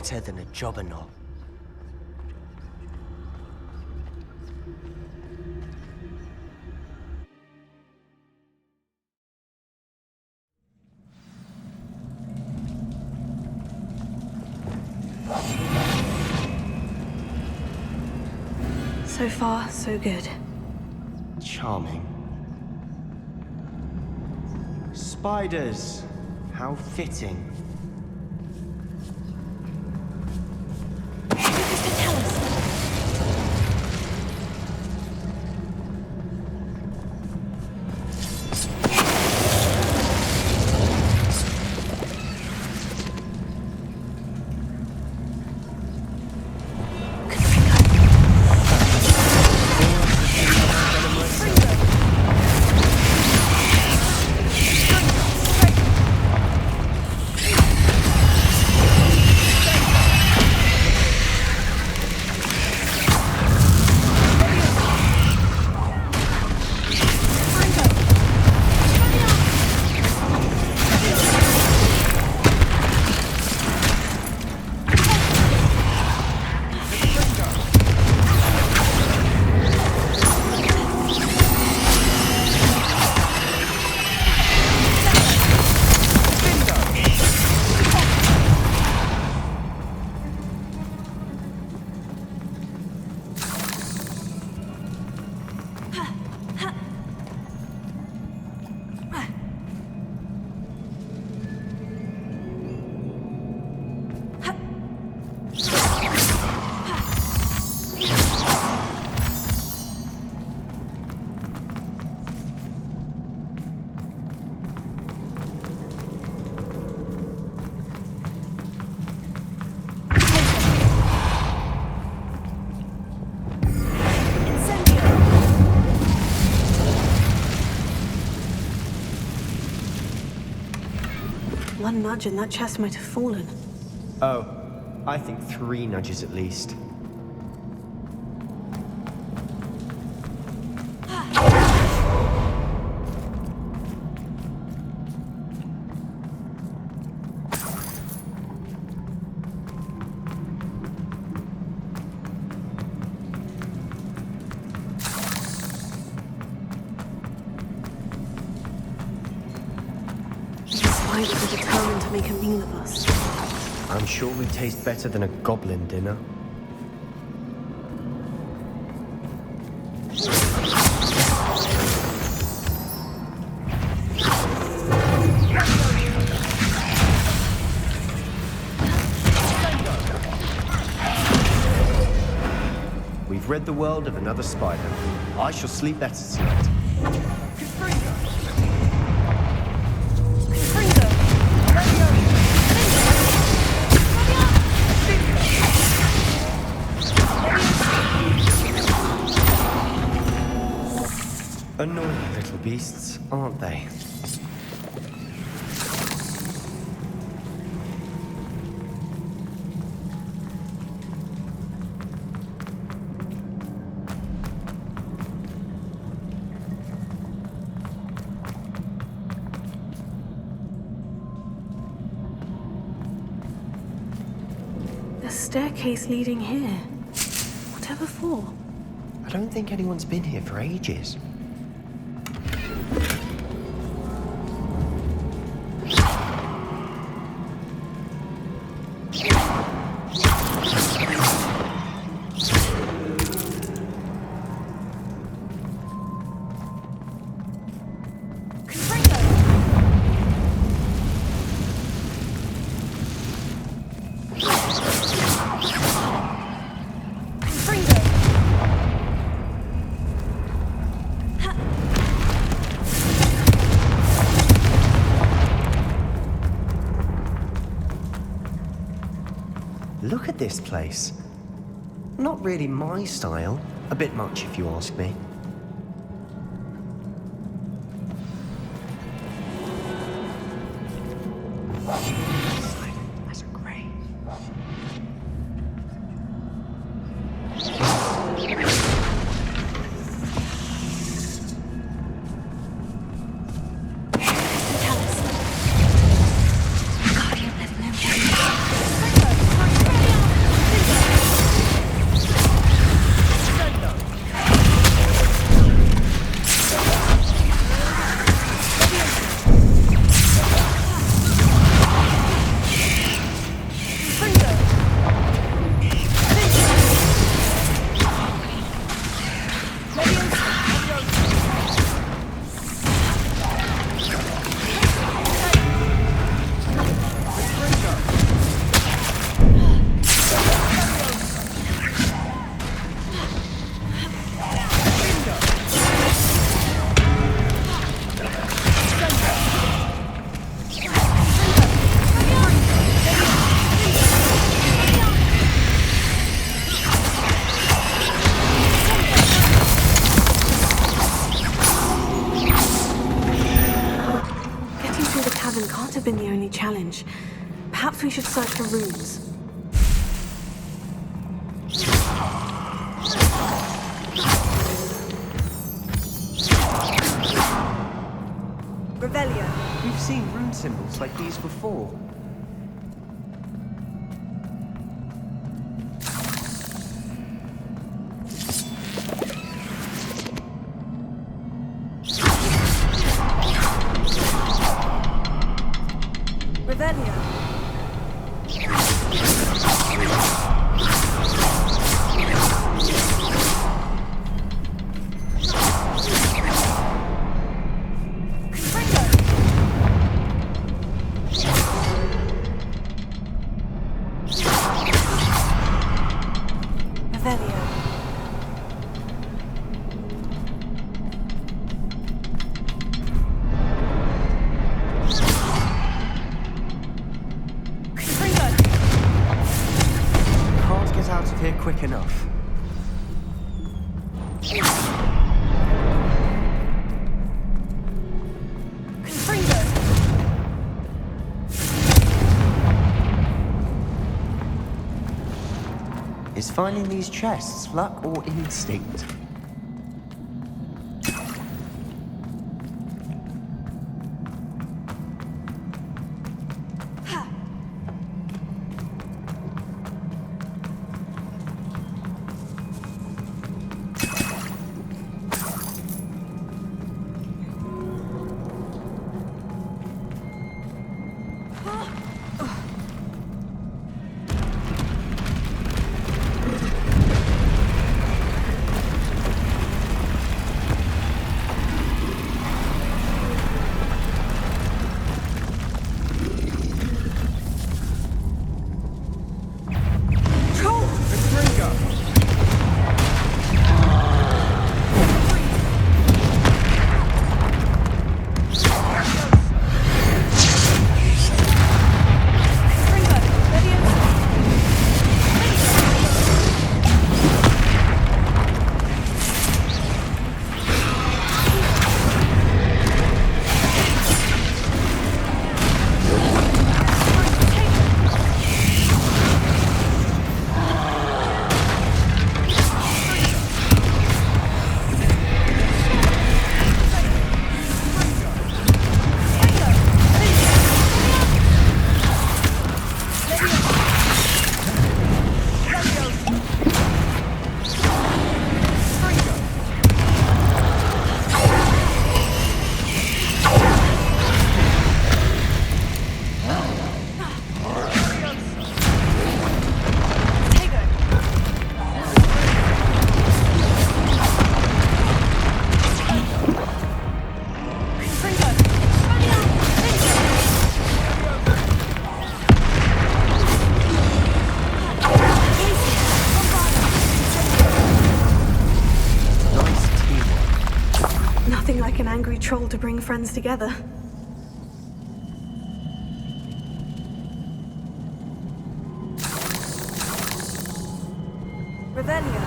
better than a jobberknoll. So far, so good. Charming. Spiders! How fitting. One nudge and that chest might have fallen. Oh, I think 3 nudges at least. Spiders are determined to make a meal of us. I'm sure we taste better than a goblin dinner. We've rid the world of another spider. I shall sleep better tonight. Annoying little beasts, aren't they? The staircase leading here. Whatever for? I don't think anyone's been here for ages. Look at this place. Not really my style. A bit much, if you ask me. That's a grey. Guardian, let them know. Perhaps we should search for runes. Revelio. We've seen rune symbols like these before. Revelio. Out of here quick enough. Is finding these chests luck or instinct? Like an angry troll to bring friends together. Revelio.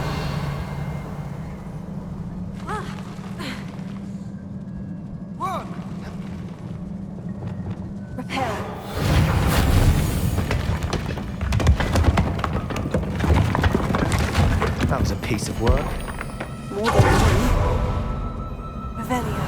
Repair. That was a piece of work. More than one. Revelio.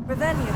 Revelio.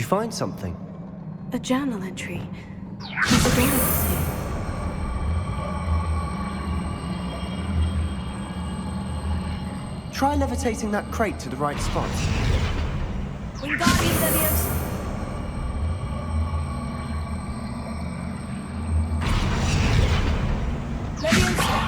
find something? A journal entry. There's a door missing. Try levitating that crate to the right spot. Wingardium Leviosa. Leviosa.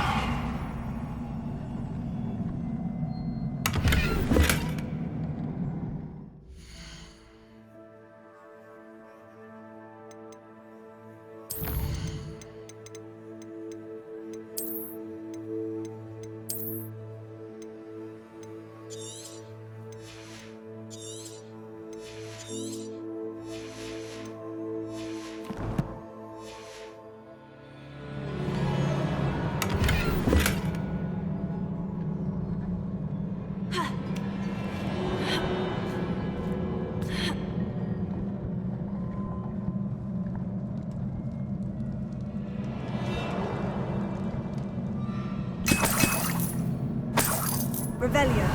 Revelio.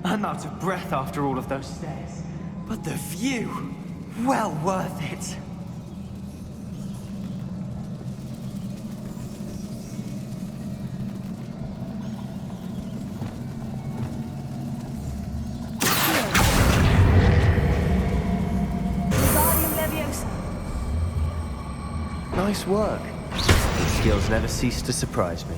I'm out of breath after all of those stairs. But the view, well worth it. Wingardium Leviosa. Nice work. These skills never cease to surprise me.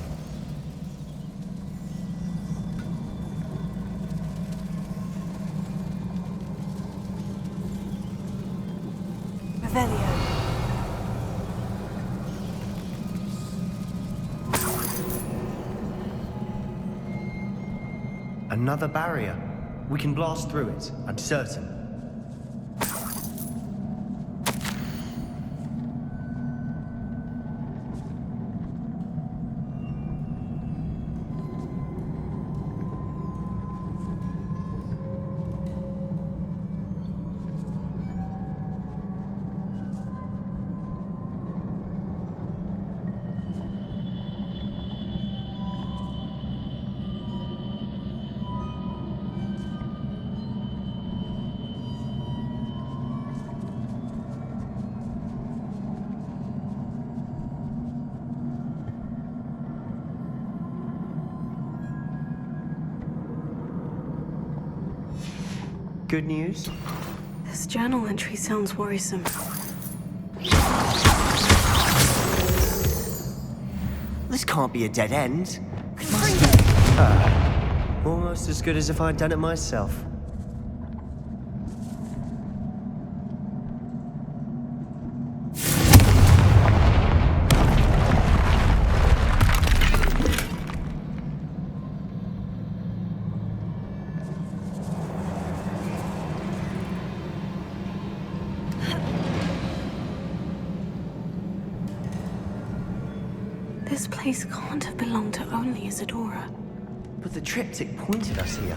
Revelio. Another barrier. We can blast through it, I'm certain. Good news? This journal entry sounds worrisome. This can't be a dead end. Almost as good as if I'd done it myself. This place can't have belonged to only Isadora. But the triptych pointed us here.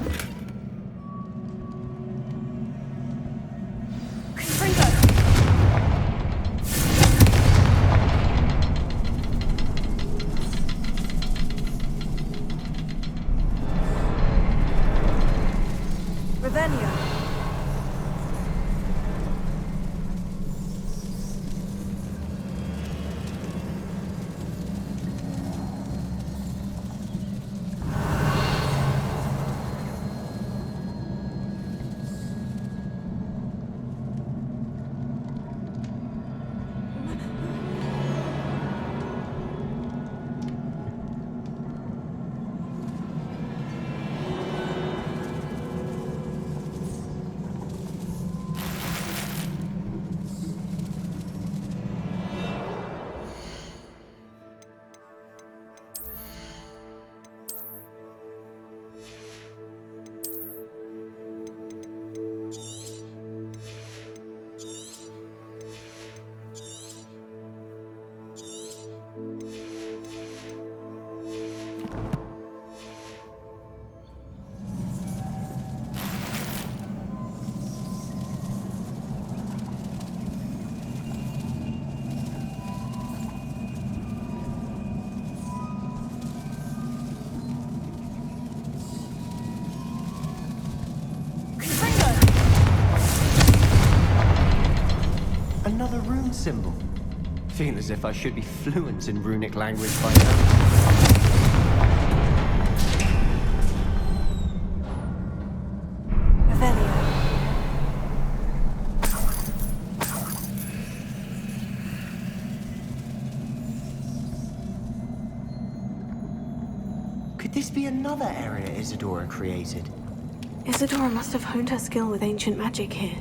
Revelio. symbol. Feel as if I should be fluent in runic language by now. Could this be another area Isadora created? Isadora must have honed her skill with ancient magic here.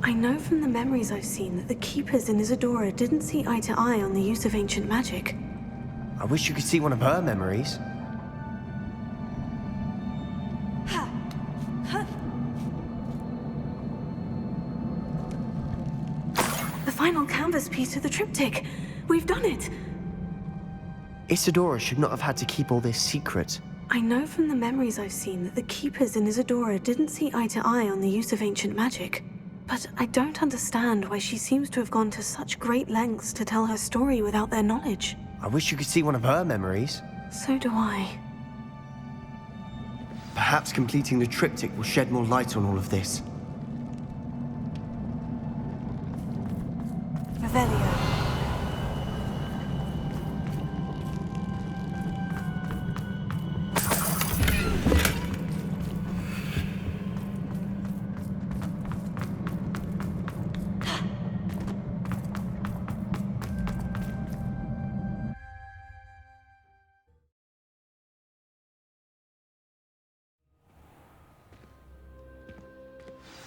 I know from the memories I've seen that the Keepers in Isadora didn't see eye to eye on the use of ancient magic. I wish you could see one of her memories. The final canvas piece of the triptych. We've done it. Isadora should not have had to keep all this secret. I know from the memories I've seen that the Keepers in Isadora didn't see eye to eye on the use of ancient magic. But I don't understand why she seems to have gone to such great lengths to tell her story without their knowledge. I wish you could see one of her memories. So do I. Perhaps completing the triptych will shed more light on all of this. Revelio.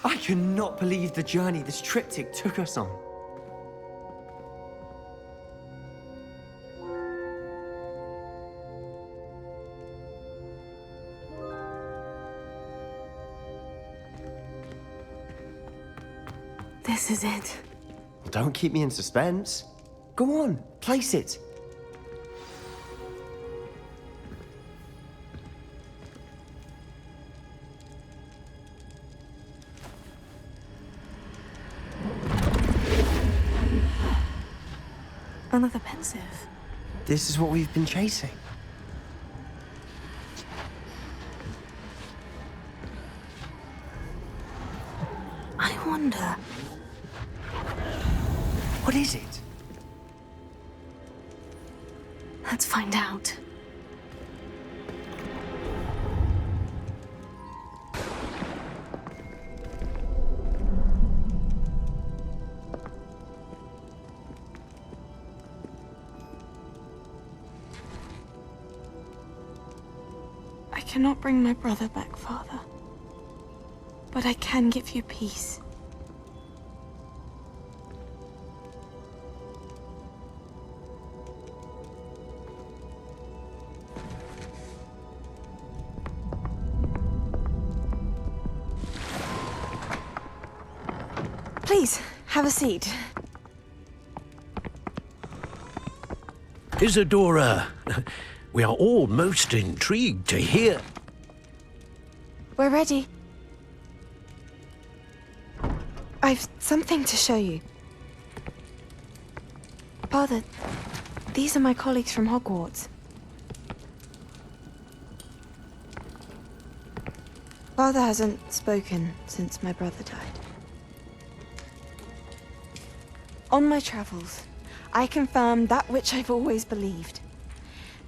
I cannot believe the journey this triptych took us on. This is it. Don't keep me in suspense. Go on, place it. Another pensive. This is what we've been chasing. I wonder. What is it? Let's find out. I cannot bring my brother back, Father. But I can give you peace. Please, have a seat. Isadora, we are all most intrigued to hear. We're ready. I've something to show you. Father, these are my colleagues from Hogwarts. Father hasn't spoken since my brother died. On my travels, I confirmed that which I've always believed.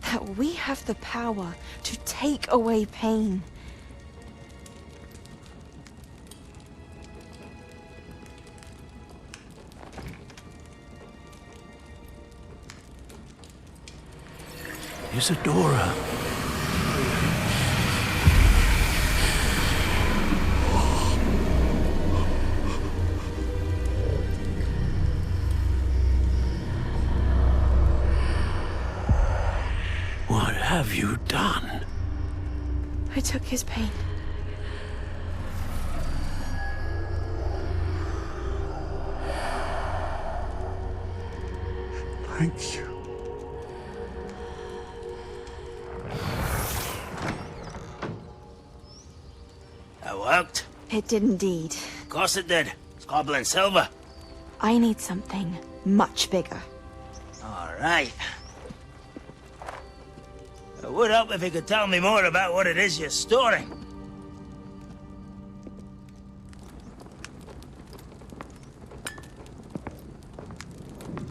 That we have the power to take away pain. Isadora. I took his pain. Thank you. That worked? It did indeed. Of course it did. It's goblin silver. I need something much bigger. All right. It would help if you could tell me more about what it is you're storing.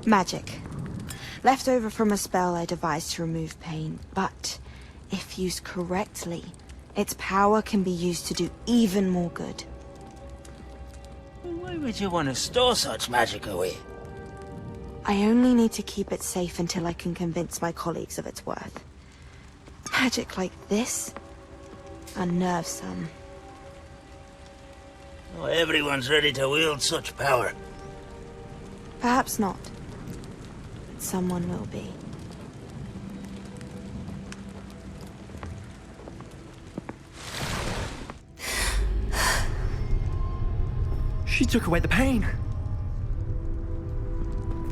Magic. Left over from a spell I devised to remove pain, but if used correctly, its power can be used to do even more good. Why would you want to store such magic away? I only need to keep it safe until I can convince my colleagues of its worth. Magic like this unnerves some. Not everyone's ready to wield such power. Perhaps not. But someone will be. She took away the pain.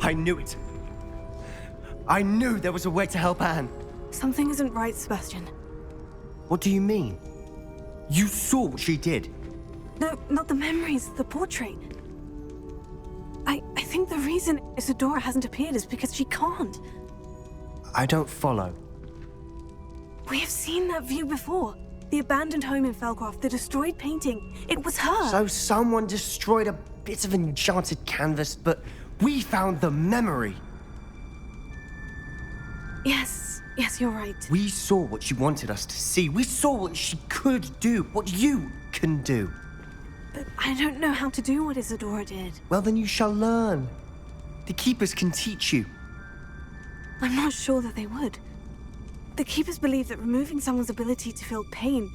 I knew it. I knew there was a way to help Anne. Something isn't right, Sebastian. What do you mean? You saw what she did. No, not the memories, the portrait. I think the reason Isadora hasn't appeared is because she can't. I don't follow. We have seen that view before. The abandoned home in Felcroft, the destroyed painting. It was her. So someone destroyed a bit of enchanted canvas, but we found the memory. Yes, you're right. We saw what she wanted us to see. We saw what she could do, what you can do. But I don't know how to do what Isadora did. Well, then you shall learn. The Keepers can teach you. I'm not sure that they would. The Keepers believe that removing someone's ability to feel pain,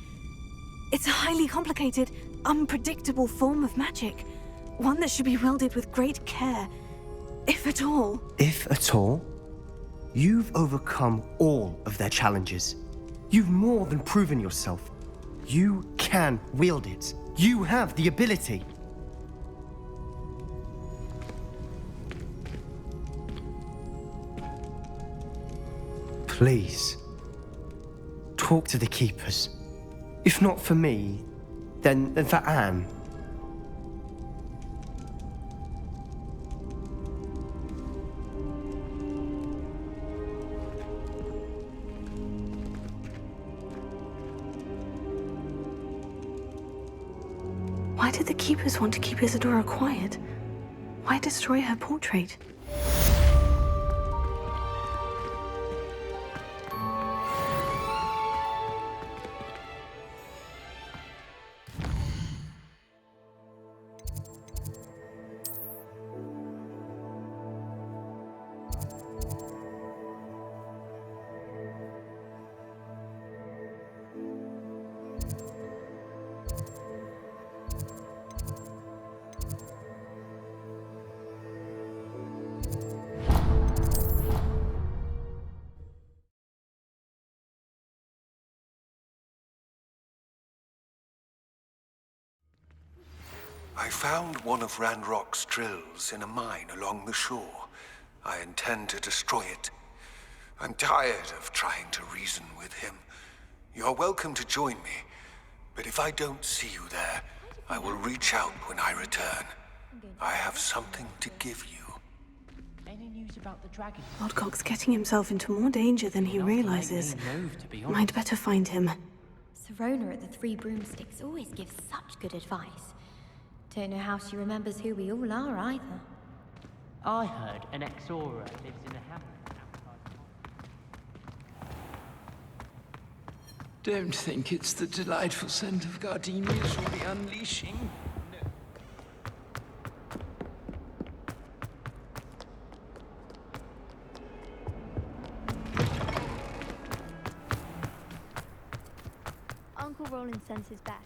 it's a highly complicated, unpredictable form of magic. One that should be wielded with great care, if at all. If at all? You've overcome all of their challenges. You've more than proven yourself. You can wield it. You have the ability. Please, talk to the Keepers. If not for me, then for Anne. Why did the Keepers want to keep Isadora quiet? Why destroy her portrait? I found one of Ranrock's drills in a mine along the shore. I intend to destroy it. I'm tired of trying to reason with him. You're welcome to join me, but if I don't see you there, I will reach out when I return. I have something to give you. Any news about the dragon? Lodgok's getting himself into more danger than he realizes. Might better find him. Serona at the Three Broomsticks always gives such good advice. Don't know how she remembers who we all are either. I heard an Exora lives in a hamlet outside. Don't think it's the delightful scent of gardenias you'll be unleashing. Uncle Roland sends his back.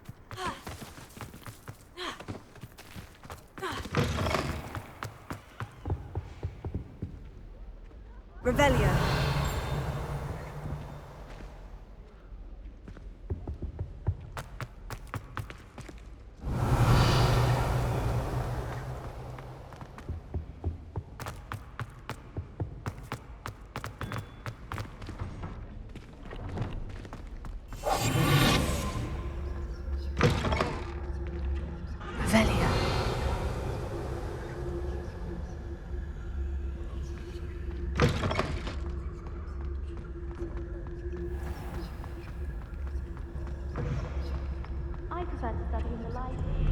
Revelio. I prefer to study in the library.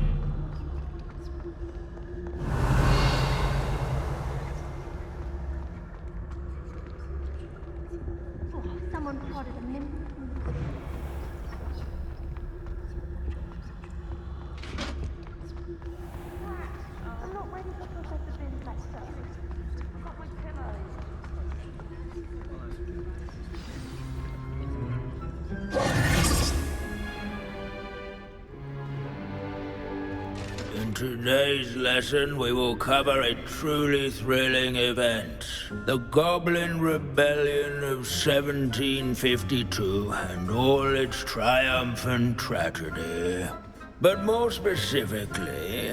Oh, someone prodded a limb. I'm not ready for Professor Bin's lecture. I've got my pillow. In today's lesson, we will cover a truly thrilling event. The Goblin Rebellion of 1752 and all its triumphant tragedy. But more specifically,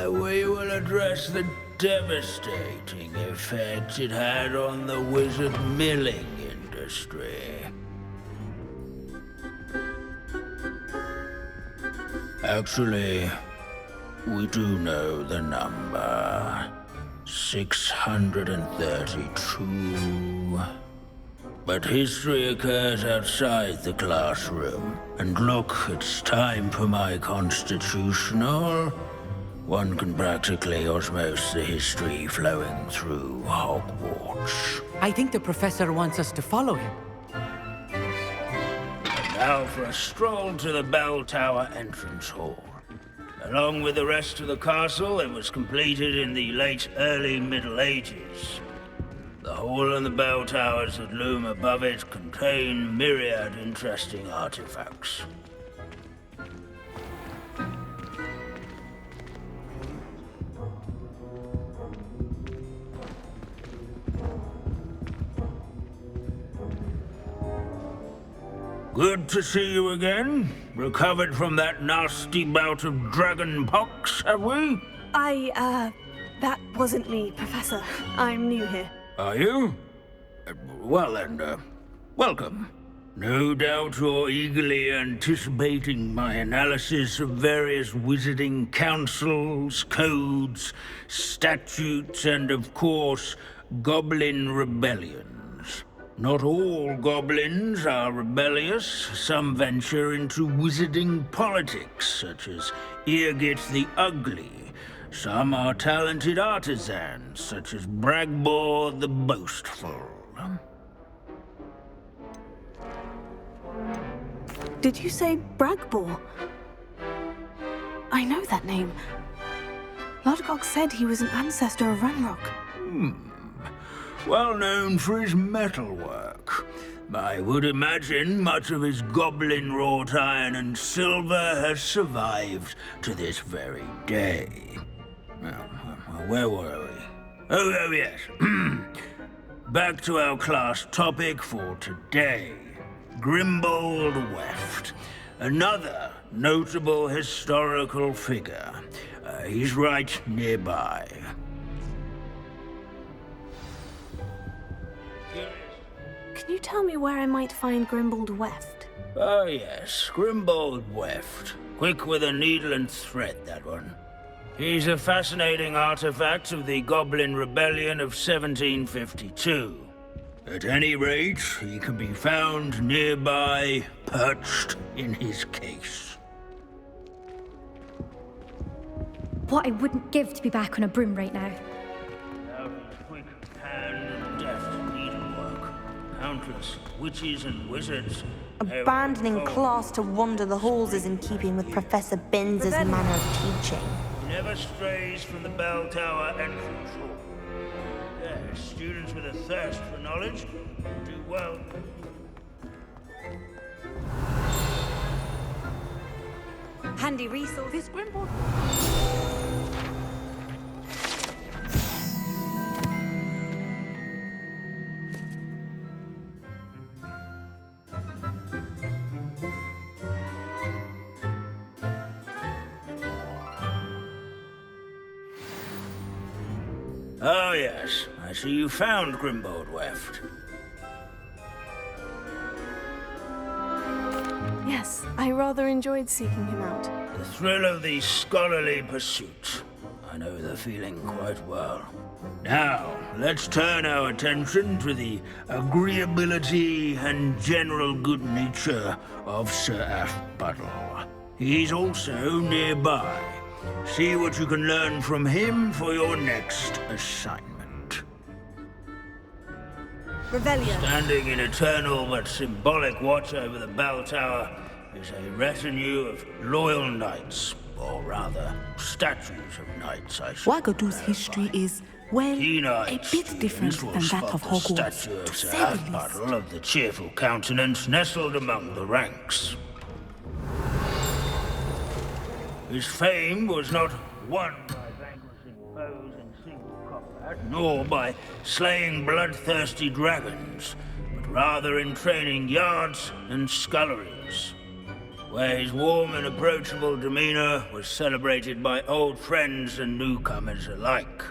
we will address the devastating effect it had on the wizard milling industry. Actually, we do know the number. 632. But history occurs outside the classroom. And look, it's time for my constitutional. One can practically osmose the history flowing through Hogwarts. I think the professor wants us to follow him. Now for a stroll to the bell tower entrance hall. Along with the rest of the castle, it was completed in the late early Middle Ages. The hall and the bell towers that loom above it contain myriad interesting artifacts. Good to see you again. Recovered from that nasty bout of dragon pox, have we? That wasn't me, Professor. I'm new here. Are you? Well then, welcome. No doubt you're eagerly anticipating my analysis of various wizarding councils, codes, statutes, and of course, goblin rebellions. Not all goblins are rebellious. Some venture into wizarding politics, such as Eargit the Ugly. Some are talented artisans, such as Bragbor the Boastful. Did you say Bragbor? I know that name. Lodgok said he was an ancestor of Ranrock. Well known for his metalwork. I would imagine much of his goblin wrought iron and silver has survived to this very day. Where were we? Oh yes. Back to our class topic for today. Grimbold Weft. Another notable historical figure. He's right nearby. Can you tell me where I might find Grimbold Weft? Oh yes, Grimbold Weft. Quick with a needle and thread, that one. He's a fascinating artifact of the Goblin Rebellion of 1752. At any rate, he can be found nearby, perched in his case. What I wouldn't give to be back on a broom right now. Now his quick hand and deft needlework. Countless witches and wizards. Abandoning class to wander the halls is in keeping with Professor Binns' manner of teaching. He never strays from the bell tower entrance hall. Yes, students with a thirst for knowledge do well. Handy resource. This Grimbold. Oh yes, I see you found Grimbold Weft. Yes, I rather enjoyed seeking him out. The thrill of the scholarly pursuit. I know the feeling quite well. Now, let's turn our attention to the agreeability and general good nature of Sir Aphbuttle. He's also nearby. See what you can learn from him for your next assignment. Revelio. Standing in eternal but symbolic watch over the bell tower is a retinue of loyal knights, or rather, statues of knights, I should Wagadu's history is, well, a bit different than that of Hogwarts, statue of to Sir say the least. Aphbuttle of the cheerful countenance nestled among the ranks. His fame was not won by vanquishing foes in single combat, nor by slaying bloodthirsty dragons, but rather in training yards and sculleries, where his warm and approachable demeanor was celebrated by old friends and newcomers alike.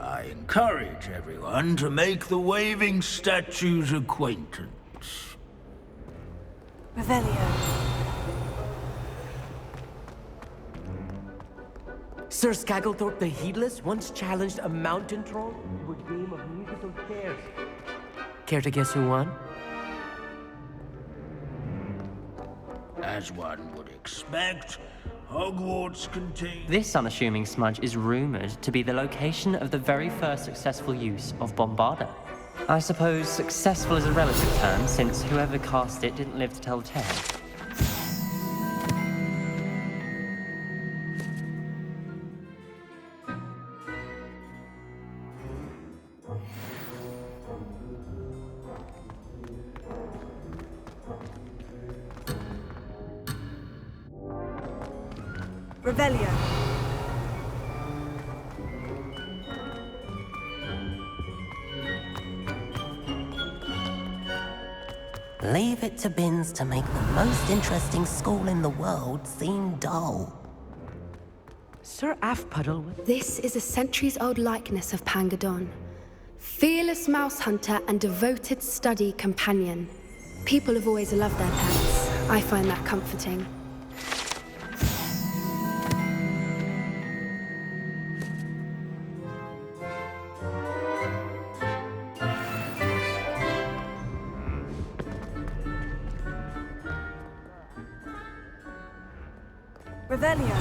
I encourage everyone to make the waving statue's acquaintance. Revelio. Sir Skagglethorpe the Heedless once challenged a mountain troll to a game of musical chairs. Care to guess who won? As one would expect, Hogwarts contains... This unassuming smudge is rumored to be the location of the very first successful use of Bombarda. I suppose successful is a relative term, since whoever cast it didn't live to tell the tale. Revelio. Leave it to Binns to make the most interesting school in the world seem dull. Sir Aphbuttle... This is a centuries-old likeness of Pangadon. Fearless mouse hunter and devoted study companion. People have always loved their pets. I find that comforting. Revelio.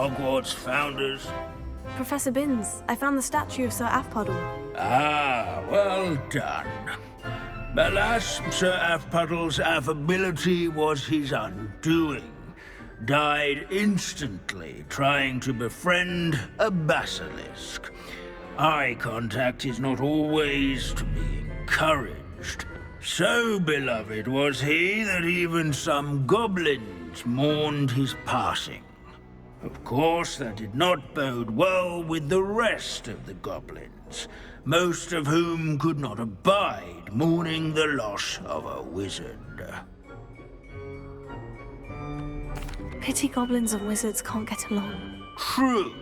Hogwarts founders. Professor Binns, I found the statue of Sir Aphbuttle. Ah, well done. Alas, Sir Aphbuttle's affability was his undoing. Died instantly trying to befriend a basilisk. Eye contact is not always to be encouraged. So beloved was he that even some goblins mourned his passing. Of course, that did not bode well with the rest of the goblins, most of whom could not abide mourning the loss of a wizard. Pity goblins and wizards can't get along. True,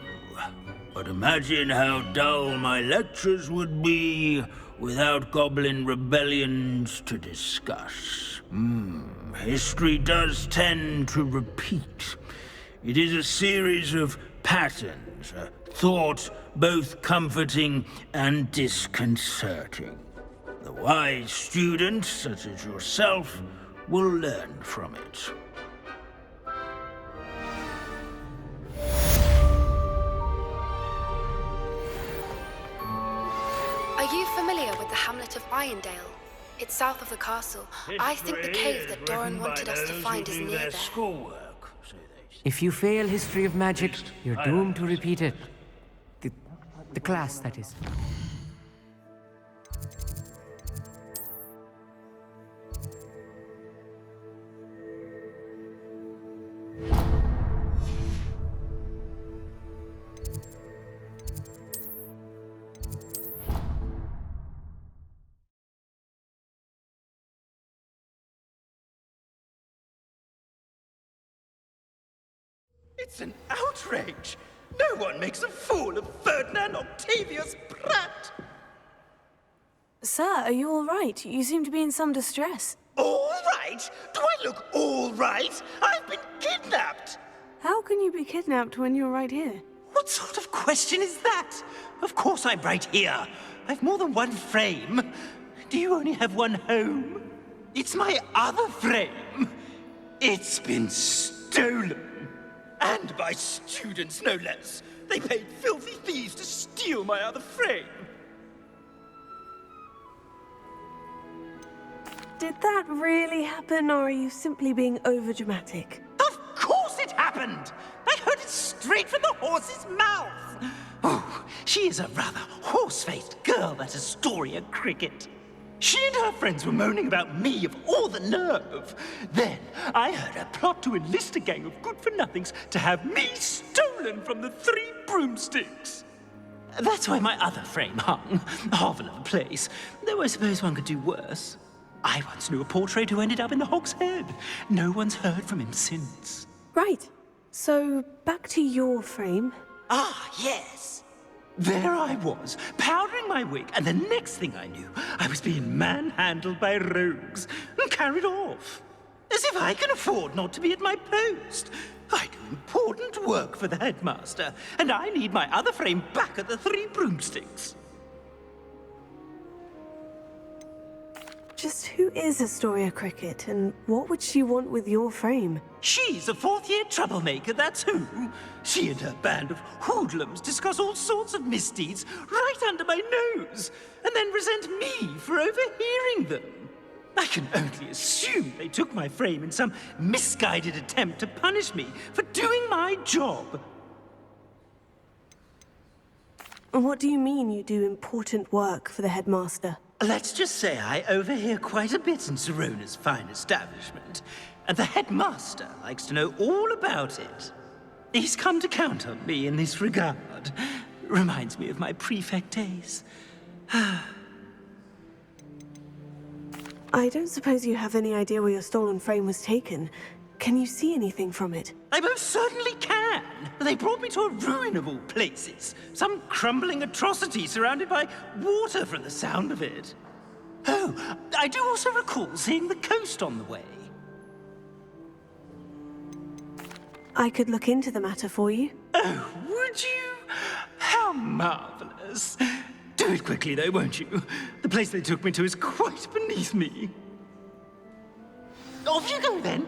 but imagine how dull my lectures would be without goblin rebellions to discuss. History does tend to repeat. It is a series of patterns, a thought both comforting and disconcerting. The wise student, such as yourself, will learn from it. Are you familiar with the hamlet of Irondale? It's south of the castle. I think the cave that Doran wanted us to find is near there. Schoolwork, so they say. If you fail history of magic, you're doomed to repeat it. The class, that is. It's an outrage! No one makes a fool of Ferdinand Octavius Pratt! Sir, are you all right? You seem to be in some distress. All right? Do I look all right? I've been kidnapped! How can you be kidnapped when you're right here? What sort of question is that? Of course I'm right here. I've more than one frame. Do you only have one home? It's my other frame. It's been stolen. And by students, no less. They paid filthy thieves to steal my other frame. Did that really happen, or are you simply being overdramatic? Of course it happened! I heard it straight from the horse's mouth! Oh, she is a rather horse-faced girl, that Astoria Cricket. She and her friends were moaning about me of all the nerve. Then I heard her plot to enlist a gang of good-for-nothings to have me stolen from the Three Broomsticks. That's why my other frame hung, half another place, though I suppose one could do worse. I once knew a portrait who ended up in the Hog's Head. No one's heard from him since. Right. So, back to your frame. Ah, yes. There I was, powdering my wig, and the next thing I knew, I was being manhandled by rogues and carried off. As if I can afford not to be at my post. I do important work for the headmaster, and I need my other frame back at the Three Broomsticks. Just who is Astoria Cricket, and what would she want with your frame? She's a fourth-year troublemaker, that's who. She and her band of hoodlums discuss all sorts of misdeeds right under my nose, and then resent me for overhearing them. I can only assume they took my frame in some misguided attempt to punish me for doing my job. What do you mean you do important work for the headmaster? Let's just say I overhear quite a bit in Sirona's fine establishment, and the headmaster likes to know all about it. He's come to count on me in this regard. Reminds me of my prefect days. I don't suppose you have any idea where your stolen frame was taken. Can you see anything from it? I most certainly can. They brought me to a ruin of all places. Some crumbling atrocity surrounded by water from the sound of it. Oh, I do also recall seeing the coast on the way. I could look into the matter for you. Oh, would you? How marvelous. Do it quickly, though, won't you? The place they took me to is quite beneath me. Off you go, then.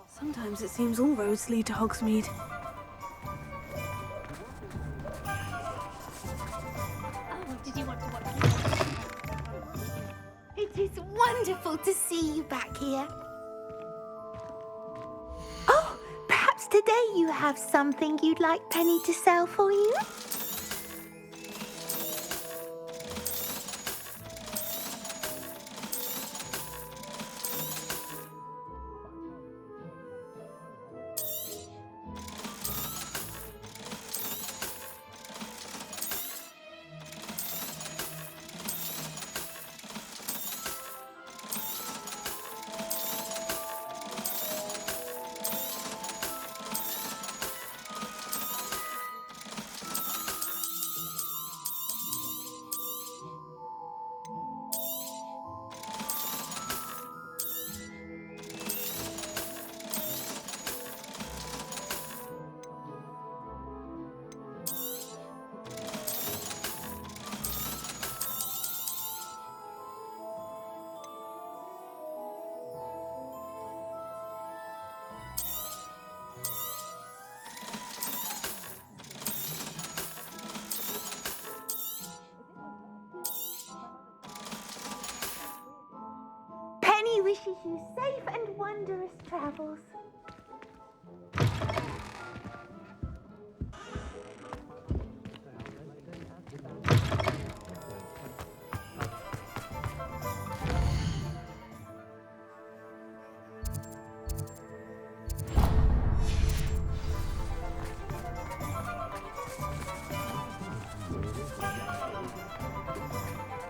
Sometimes it seems all roads lead to Hogsmeade. Oh, did you want to watch? It is wonderful to see you back here. Oh, perhaps today you have something you'd like Penny to sell for you? wishes you safe and wondrous travels.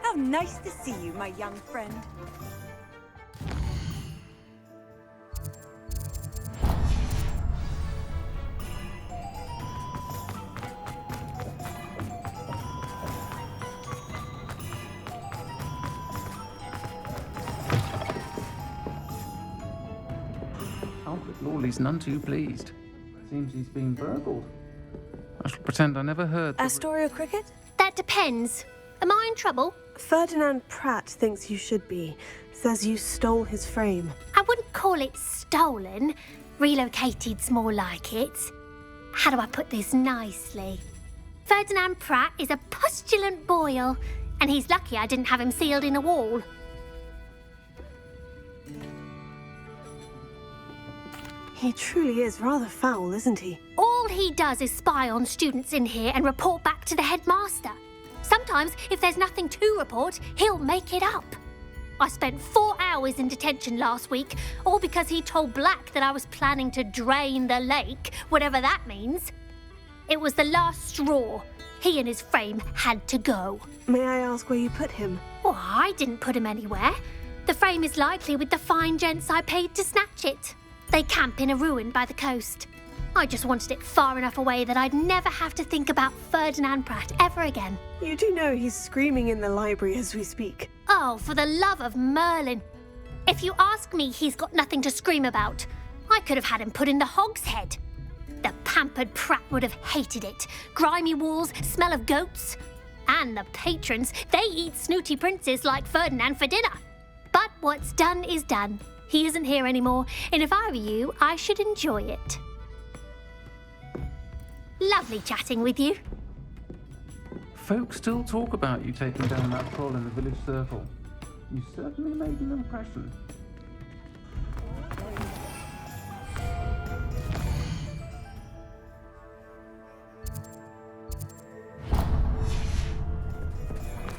How nice to see you, my young friend. Albert Lawley's none too pleased. Seems he's been burgled. I shall pretend I never heard. Astoria Cricket? That depends. Am I in trouble? Ferdinand Pratt thinks you should be. Says you stole his frame. I wouldn't call it stolen. Relocated's more like it. How do I put this nicely? Ferdinand Pratt is a postulant boil, and he's lucky I didn't have him sealed in a wall. He truly is rather foul, isn't he? All he does is spy on students in here and report back to the headmaster. Sometimes, if there's nothing to report, he'll make it up. I spent 4 hours in detention last week, all because he told Black that I was planning to drain the lake, whatever that means. It was the last straw. He and his frame had to go. May I ask where you put him? Well, I didn't put him anywhere. The frame is likely with the fine gents I paid to snatch it. They camp in a ruin by the coast. I just wanted it far enough away that I'd never have to think about Ferdinand Pratt ever again. You do know he's screaming in the library as we speak. Oh, for the love of Merlin. If you ask me, he's got nothing to scream about. I could have had him put in the hogshead. The pampered Pratt would have hated it. Grimy walls, smell of goats. And the patrons, they eat snooty princes like Ferdinand for dinner. But what's done is done. He isn't here anymore, and if I were you, I should enjoy it. Lovely chatting with you. Folk still talk about you taking down that troll in the village circle. You certainly made an impression.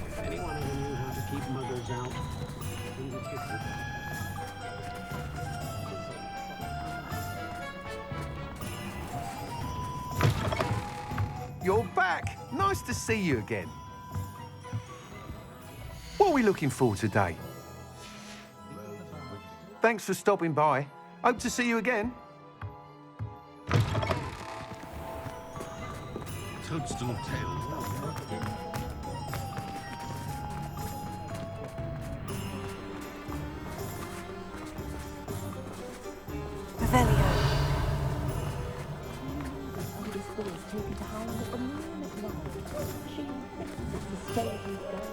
If anyone ever knew how to keep muggers out, then the kitchen. You're back. Nice to see you again. What are we looking for today? Thanks for stopping by. Hope to see you again. Toadstool tail. Revelio. Taken to Highland at the moon at night. She thinks it's a skeleton bird.